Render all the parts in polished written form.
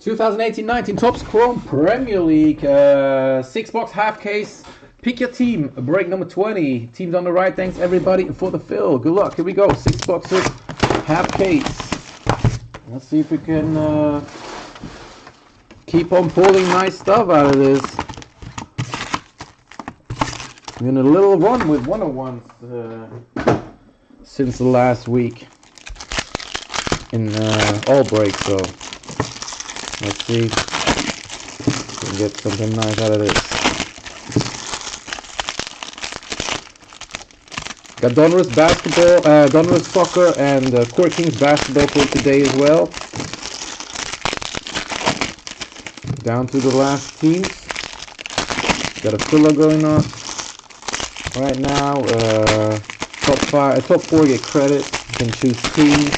2018-19 Topps Chrome Premier League 6-box half case. Pick your team. Break number 20. Teams on the right. Thanks everybody for the fill. Good luck. Here we go. 6 boxes half case. Let's see if we can keep on pulling nice stuff out of this. In a little run with 101s since the last week in all breaks, so let's see if we can get something nice out of this. Got Donruss basketball, Donruss soccer, and Core Kings basketball for today as well. Down to the last teams. Got a filler going on right now. Top 4 get credit. You can choose teams.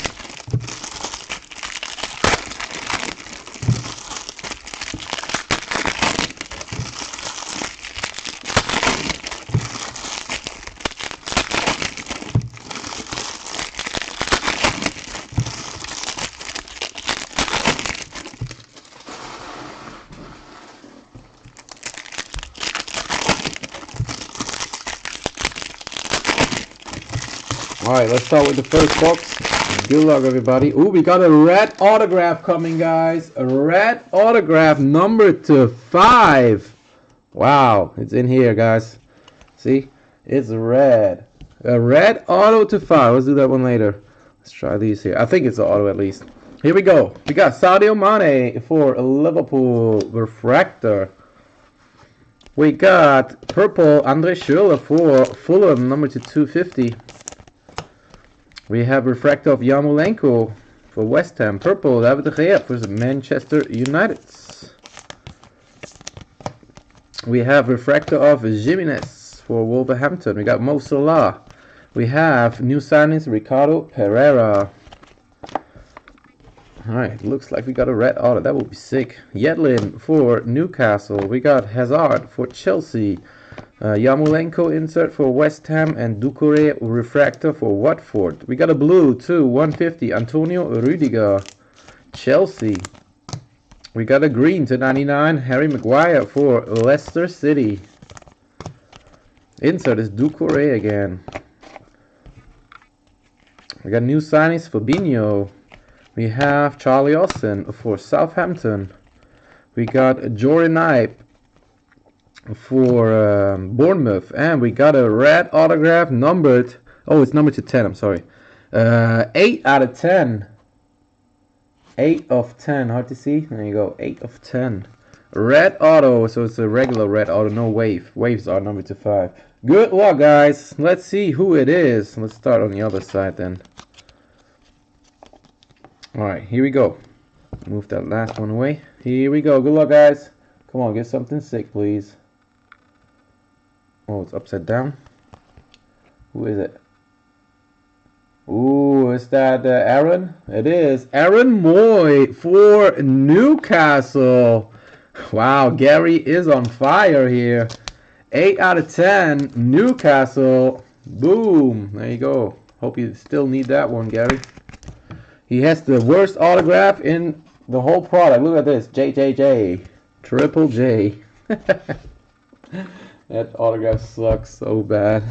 Alright, let's start with the first box. Good luck, everybody. Ooh, we got a red autograph coming, guys. A red autograph number /5. Wow, it's in here, guys. See? It's red. A red auto /5. Let's do that one later. Let's try these here. I think it's an auto at least. Here we go. We got Sadio Mane for Liverpool Refractor. We got purple Andre Schürrle for Fulham, number /250. We have refractor of Yarmolenko for West Ham. Purple David De Gea for Manchester United. We have refractor of Jimenez for Wolverhampton. We got Mo Salah. We have new signings Ricardo Pereira. Alright, looks like we got a red auto. That would be sick. Yedlin for Newcastle. We got Hazard for Chelsea. Yarmolenko insert for West Ham, and Doucouré refractor for Watford. We got a blue too, 150, Antonio Rüdiger, Chelsea. We got a green /99, Harry Maguire for Leicester City. Insert is Doucouré again. We got new signings for Fabinho. We have Charlie Austin for Southampton. We got Jordan Ibe for Bournemouth, and we got a red autograph numbered. Oh, it's numbered /10. I'm sorry. 8 out of 10. 8 of 10. Hard to see. There you go. 8 of 10. Red auto. So it's a regular red auto, no wave. Waves are numbered /5. Good luck, guys. Let's see who it is. Let's start on the other side then. All right, here we go. Move that last one away. Here we go. Good luck, guys. Come on, get something sick, please. Oh, it's upside down. Who is it? Ooh, is that Aaron? It is. Aaron Moy for Newcastle. Wow, Gary is on fire here. 8 out of 10, Newcastle. Boom. There you go. Hope you still need that one, Gary. He has the worst autograph in the whole product. Look at this. JJJ. Triple J. That autograph sucks so bad.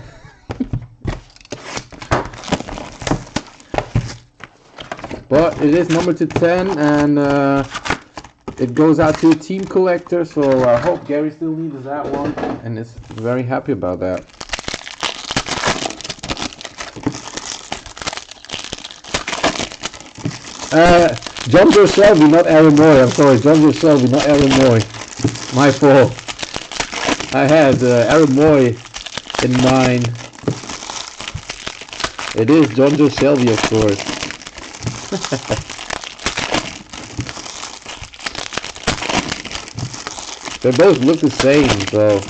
But it is numbered /10, and it goes out to a team collector, so I hope Gary still needs that one and is very happy about that. John Joe Shelby, not Aaron Moy. I'm sorry, John Joe Shelby, not Aaron Moy. My fault. I had Aaron Moy in mind. It is John Joe Shelby, of course. They both look the same, so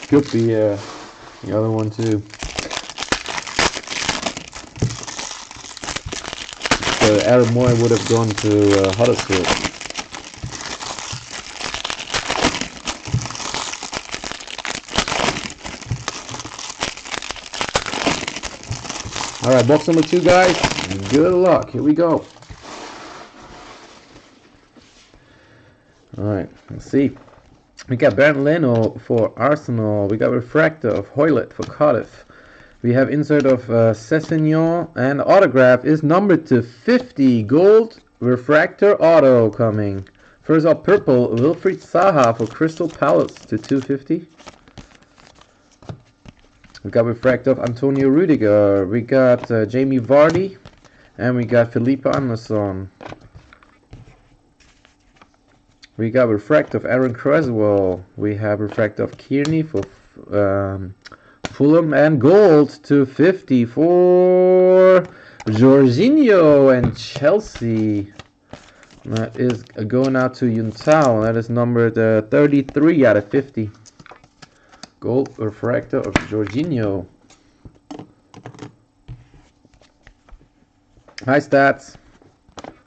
could be the other one too. So Aaron Moy would have gone to Huddersfield. Alright, box number 2, guys. Good luck. Here we go. Alright, let's see. We got Bernd Leno for Arsenal. We got refractor of Hoylett for Cardiff. We have insert of Sessegnon, and autograph is numbered to 50. Gold refractor auto coming. First up, purple, Wilfried Zaha for Crystal Palace to 250. We got refractor of Antonio Rudiger. We got Jamie Vardy, and we got Felipe Anderson. We got refractor of Aaron Creswell. We have refractor of Kearney for Fulham, and gold to 50 for Jorginho and Chelsea. That is going out to Yuntao. That is numbered 33 out of 50. Gold refractor of Jorginho. Hi Stats.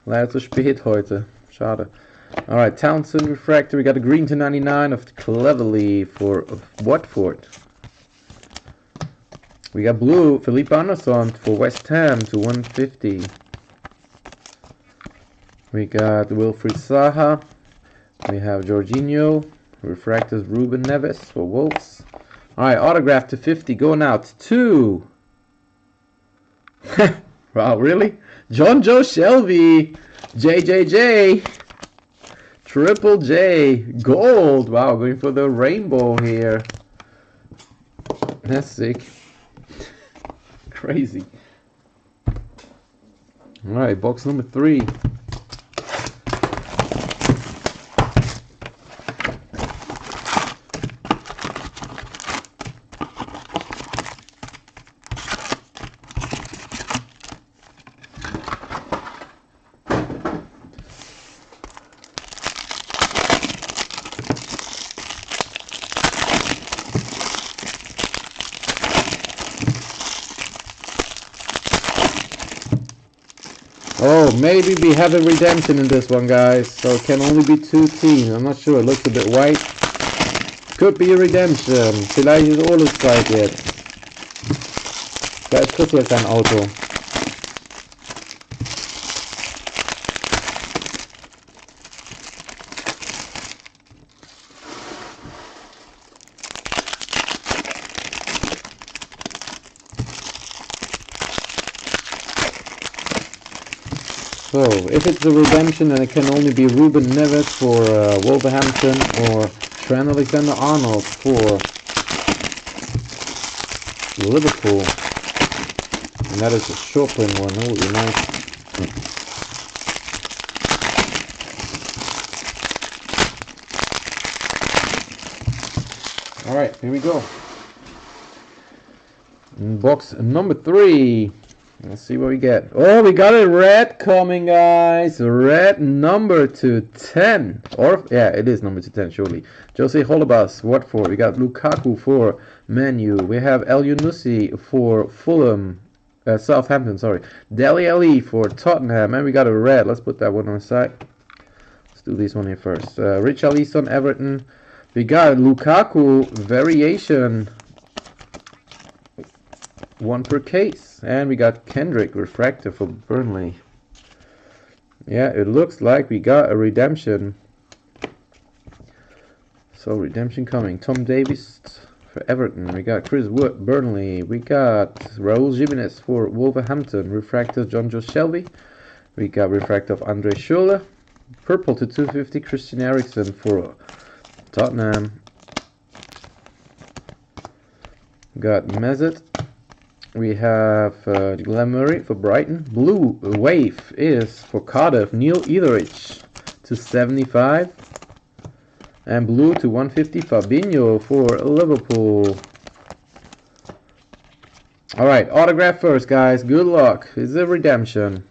Leider zu spät heute. Schade. Alright, Townsend refractor. We got a green to 99 of Cleverley for Watford. We got blue, Felipe Anderson for West Ham to 150. We got Wilfried Zaha. We have Jorginho. Refractors Ruben Neves for Wolves. Alright, autograph to 50 going out to... wow, really? John Joe Shelby. JJJ. Triple J. Gold. Wow, going for the rainbow here. That's sick. Crazy. Alright, box number 3. Oh, maybe we have a redemption in this one, guys. So it can only be 2 teams. I'm not sure. It looks a bit white. Could be a redemption. Vielleicht ist alles Zeit jetzt. Vielleicht kriegt jetzt ein Auto. So, if it's a redemption, then it can only be Ruben Neves for Wolverhampton or Trent Alexander-Arnold for Liverpool. And that is a short print one. That would be nice. Alright, here we go. Box number 3. Let's see what we get. Oh, we got a red coming, guys. Red number to 10. Or, yeah, it is number to 10, surely. Jose Holebas, Watford. We got Lukaku for Man U. We have El Yunusi for Fulham. Southampton, sorry. Dele Alli for Tottenham. And we got a red. Let's put that one on the side. Let's do this one here first. Richarlison, Everton. We got Lukaku variation. 1 per case. And we got Kendrick refractor for Burnley. Yeah, it looks like we got a redemption. So redemption coming. Tom Davies for Everton. We got Chris Wood, Burnley. We got Raul Jimenez for Wolverhampton. Refractor John Joe Shelby. We got refractor of Andre Schürrle. Purple to 250 Christian Eriksen for Tottenham. Got Mesut. We have Glenn Murray for Brighton. Blue wave is for Cardiff. Neil Etheridge to 75. And blue to 150 Fabinho for Liverpool. Alright, autograph first, guys. Good luck. It's a redemption.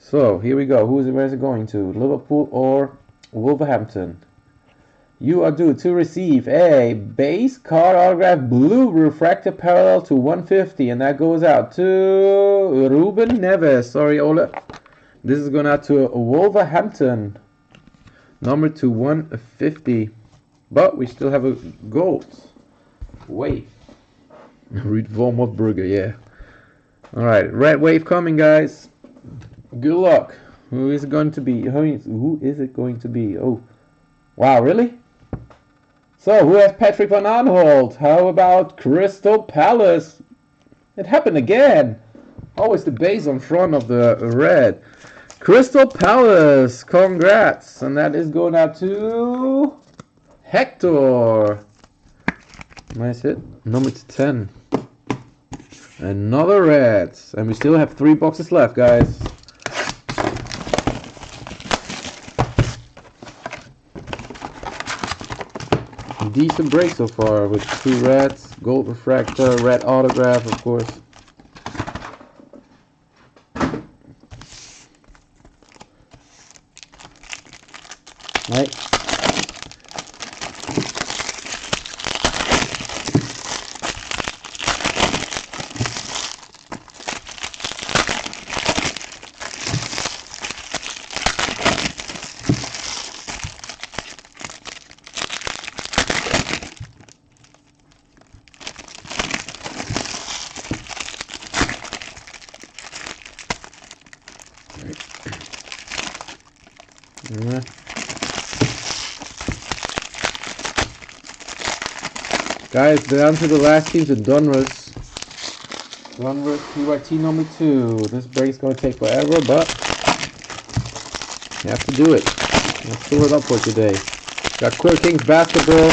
So, here we go. Where's it going to? Liverpool or Wolverhampton? You are due to receive a base card autograph blue refractor parallel to 150, and that goes out to Ruben Neves. Sorry, Ole. This is going out to Wolverhampton, number to 150. But we still have a gold wave. Read Vormod Brugge, yeah. Alright, red wave coming, guys. Good luck. Who is it going to be? Who is it going to be? Oh, wow, really? So, who has Patrick Van Aanholt? How about Crystal Palace? It happened again. Always the base on front of the red. Crystal Palace, congrats. And that is going out to Hector. Nice hit. Number 10. Another red. And we still have 3 boxes left, guys. Decent break so far with 2 reds, gold refractor, red autograph, of course. Right. Yeah. Guys, down to the last teams in Donruss. Donruss PYT number 2. This break's gonna take forever, but you have to do it. Let's fill it up for today. Got Core Kings basketball.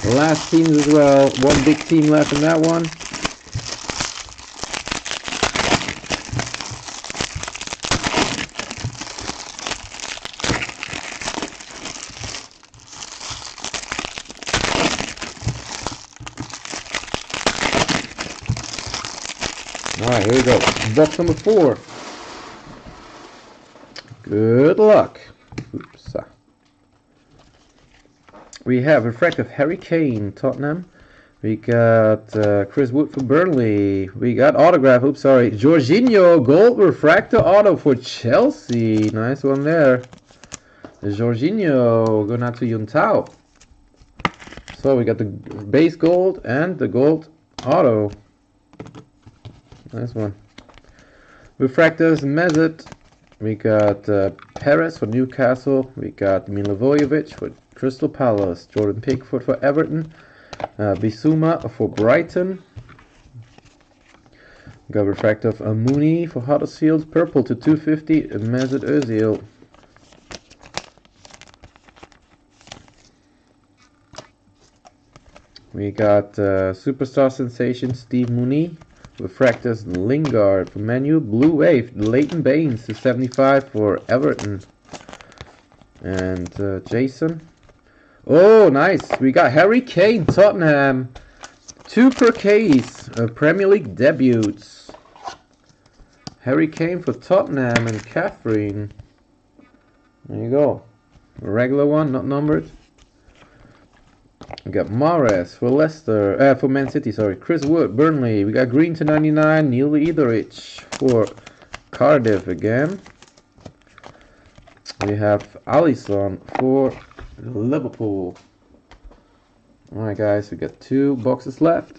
The last teams as well. 1 big team left in that one. Alright, here we go. Box number 4. Good luck. Oops. We have refractive Harry Kane, Tottenham. We got Chris Wood for Burnley. We got autograph, oops, sorry. Jorginho, gold refractor auto for Chelsea. Nice one there. Jorginho going out to Yuntao. So we got the base gold and the gold auto. Nice one. Refractors, Mesut. We got Perez for Newcastle. We got Milivojevic for Crystal Palace. Jordan Pickford for Everton. Bissouma for Brighton. We got refractive Mooney for Huddersfield. Purple to 250. Mesut Özil. We got superstar sensation Steve Mooney. Refractors Lingard for Manu. Blue Wave Leighton Baines to 75 for Everton. And Jason. Oh, nice. We got Harry Kane, Tottenham. 2 per case. Premier League debuts. Harry Kane for Tottenham and Catherine. There you go. A regular one, not numbered. We got Mahrez for Leicester, for Man City, sorry. Chris Wood, Burnley. We got green to 99, Neil Ederich for Cardiff again. We have Alisson for Liverpool. Alright guys, we got 2 boxes left.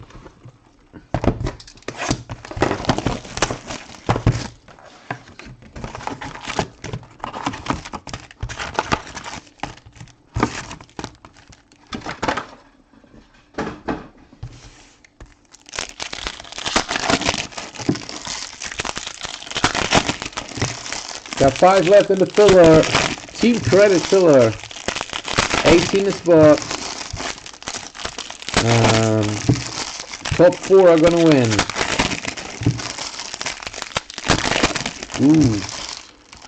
Got 5 left in the filler. Team credit filler. 18 is spot. Top 4 are gonna win. Ooh.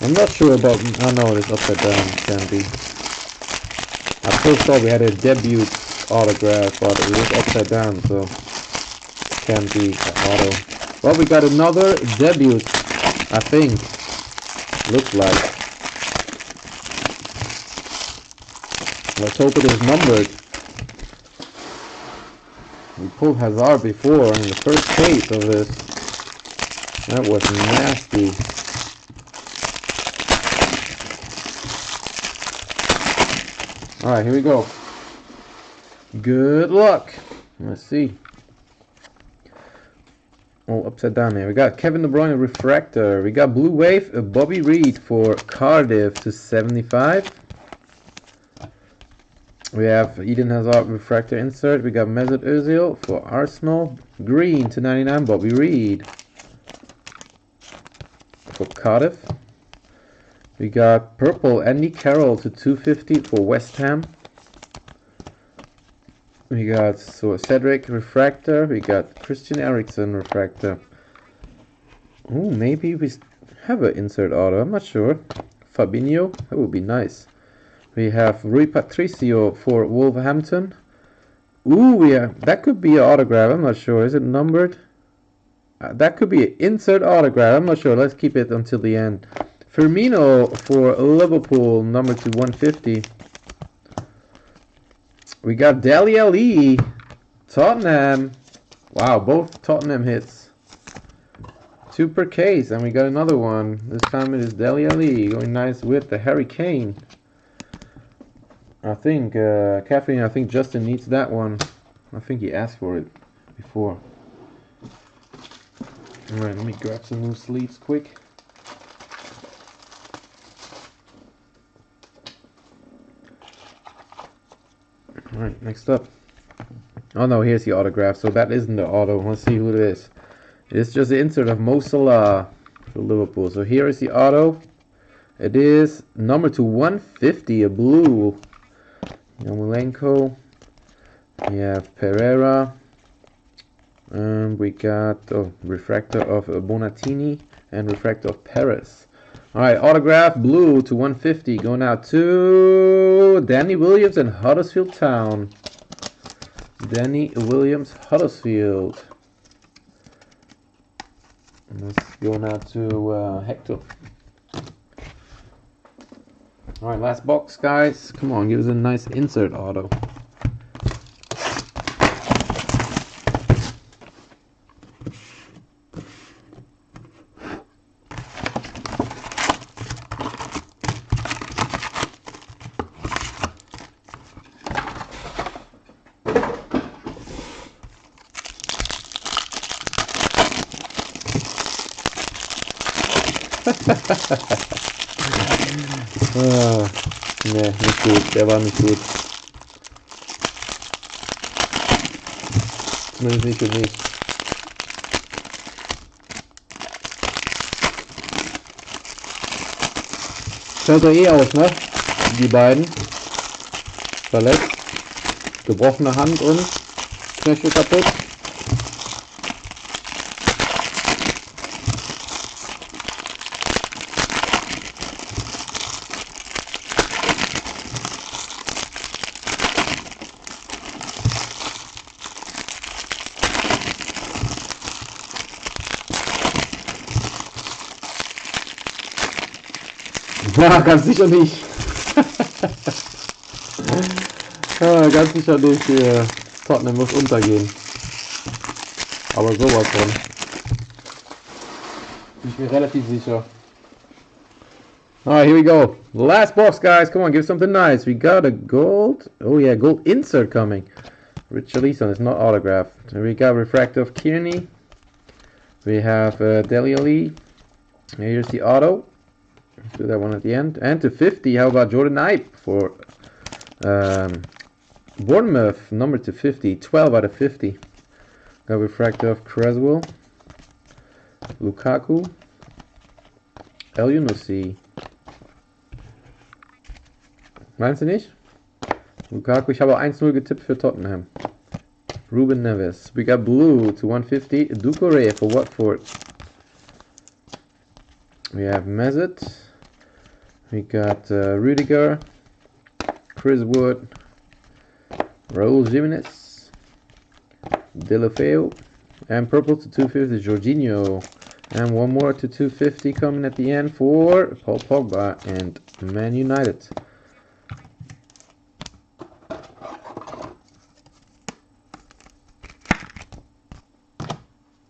I'm not sure about. Oh no, it's upside down. Can be. I first thought we had a debut autograph, but it was upside down, so can be auto. Well, we got another debut, I think. Looks like. Let's hope it is numbered. We pulled Hazard before in the first case of this. That was nasty. Alright, here we go. Good luck. Let's see. all upside down here. We got Kevin De Bruyne refractor. We got Blue Wave, Bobby Reed for Cardiff to 75. We have Eden Hazard refractor insert. We got Mesut Ozil for Arsenal. Green to 99, Bobby Reed for Cardiff. We got purple, Andy Carroll to 250 for West Ham. We got Cedric refractor. We got Christian Eriksen refractor. Oh, maybe we have an insert auto. I'm not sure. Fabinho, that would be nice. We have Rui Patricio for Wolverhampton. Ooh, yeah, that could be an autograph. I'm not sure. Is it numbered? That could be an insert autograph. I'm not sure. Let's keep it until the end. Firmino for Liverpool, number to 150. We got Dele Alli, Tottenham. Wow, both Tottenham hits. 2 per case, and we got another one. This time it is Dele Alli going nice with the Harry Kane. I think, Catherine, I think Justin needs that one. I think he asked for it before. Alright, let me grab some new sleeves quick. Alright, next up. Oh no, here's the autograph. So that isn't the auto. Let's see who it is. It's just the insert of Mo Salah for Liverpool. So here is the auto. It is number to 150, a blue. Yarmolenko. We have Pereira. We got refractor of Bonatini and refractor of Perez. Alright, autograph blue to 150 going out to Danny Williams and Huddersfield Town. Danny Williams, Huddersfield. And that's going out to Hector. Alright, last box, guys. Come on, give us a nice insert auto. Ne, nicht gut, der war nicht gut. Zumindest nicht für mich. Fällt er eh aus, ne? Die beiden. Verletzt. Gebrochene Hand und Knöchel kaputt. Ja, ganz sicher nicht. Ja, ganz sicher nicht. Tottenham muss untergehen. Aber sowas von. Bin ich mir relativ sicher. Alright, here we go. Last box, guys. Come on, give something nice. We got a gold. Oh yeah, gold insert coming. Richarlison is not autographed. We got refractor of Kearney. We have Dele Alli. Here's the auto. Let's do that one at the end. And to 50, how about Jordan Ibe for Bournemouth, number to 50, 12 out of 50. Got refractor of Creswell, Lukaku, El Yunusi. Meinst du nicht? Lukaku, ich habe 1-0 getippt für Tottenham. Ruben Neves. We got blue to 150, Doucouré for Watford. We have Mesut. We got Rudiger, Chris Wood, Raul Jimenez, Delafeu, and purple to 250, Jorginho. And one more to 250 coming at the end for Paul Pogba and Man United.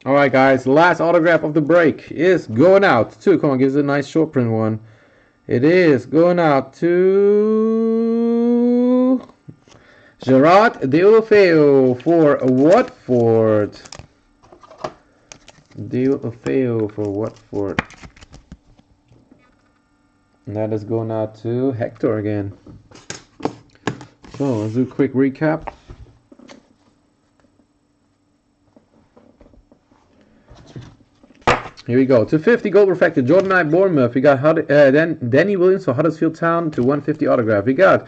Alright guys, the last autograph of the break is going out to, come on, give us a nice short print one. It is going out to Gerard Deulofeu for Watford. Deulofeu for Watford. And that is going out to Hector again. So let's do a quick recap. Here we go. 250 gold refracted. Jordan Knight, Bournemouth. We got Danny Williams for Huddersfield Town to 150 autograph. We got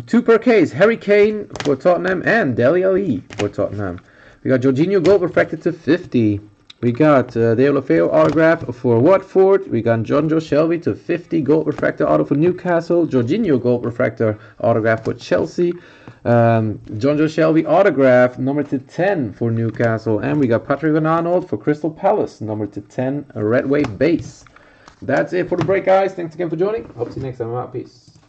2 per case. Harry Kane for Tottenham and Dele Alli for Tottenham. We got Jorginho gold refracted to 50. We got Deulofeu autograph for Watford. We got John Joe Shelby to 50 gold refractor auto for Newcastle. Jorginho gold refractor autograph for Chelsea. John Joe Shelby autograph number to 10 for Newcastle. And we got Patrick Van Arnold for Crystal Palace number to 10 red wave base. That's it for the break, guys. Thanks again for joining. Hope to see you next time. I'm out. Peace.